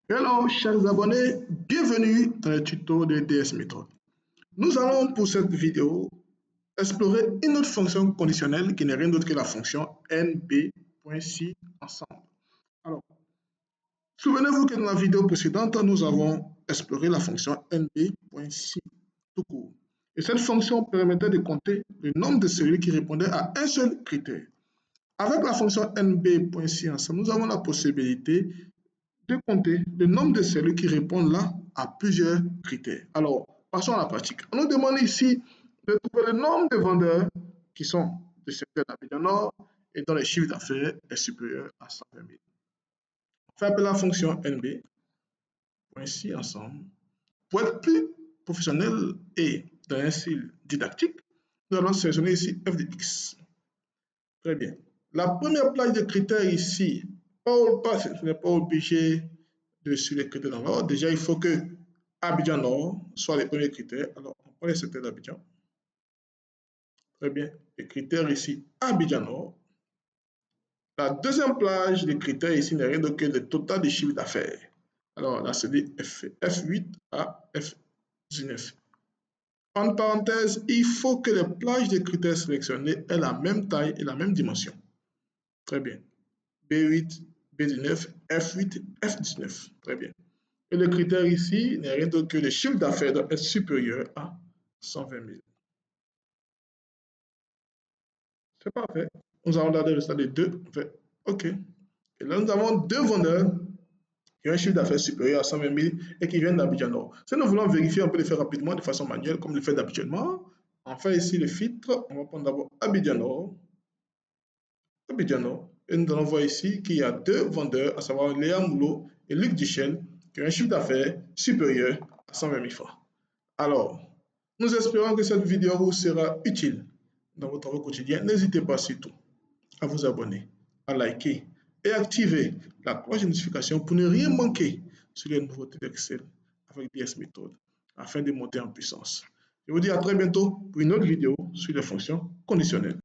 Hello chers abonnés, bienvenue dans le tuto de DS Method. Nous allons pour cette vidéo explorer une autre fonction conditionnelle qui n'est rien d'autre que la fonction nb.si ensemble. Alors, souvenez-vous que dans la vidéo précédente, nous avons exploré la fonction nb.si tout court. Et cette fonction permettait de compter le nombre de cellules qui répondaient à un seul critère. Avec la fonction nb.si ensemble, nous avons la possibilité de compter le nombre de cellules qui répondent là à plusieurs critères. Alors, passons à la pratique. On nous demande ici de trouver le nombre de vendeurs qui sont du secteur d'Abidjan Nord et dont le chiffre d'affaires est supérieur à 120 000. On fait appeler la fonction nb.si ensemble. Pour être plus professionnel et dans un style didactique, nous allons sélectionner ici f de x. Très bien. La première plage de critères ici, ce n'est pas obligé de suivre les critères dans l'ordre. Déjà, il faut que Abidjan Nord soit les premiers critères. Alors, on prend les secteurs d'Abidjan. Très bien. Les critères ici, Abidjan Nord. La deuxième plage de critères ici n'est rien d'autre que le total du chiffre d'affaires. Alors, là, c'est dit F8 à F19. En parenthèse, il faut que les plages de critères sélectionnés aient la même taille et la même dimension. Très bien. B8, B19, F8, F19. Très bien. Et le critère ici n'est rien d'autre que le chiffre d'affaires doit être supérieur à 120 000. C'est parfait. Nous avons là le résultat de 2. OK. Et là, nous avons deux vendeurs qui ont un chiffre d'affaires supérieur à 120 000 et qui viennent d'Abidjan Nord. Si nous voulons vérifier, on peut le faire rapidement de façon manuelle, comme le fait d'habituellement. On fait ici le filtre. On va prendre d'abord Abidjan Nord. Abidjan Nord. Et nous allons voir ici qu'il y a deux vendeurs, à savoir Léa Moulot et Luc Duchel, qui ont un chiffre d'affaires supérieur à 120 000 francs. Alors, nous espérons que cette vidéo vous sera utile dans vos travaux quotidiens. N'hésitez pas surtout à vous abonner, à liker et activer la cloche de notification pour ne rien manquer sur les nouveautés d'Excel avec DS Method afin de monter en puissance. Je vous dis à très bientôt pour une autre vidéo sur les fonctions conditionnelles.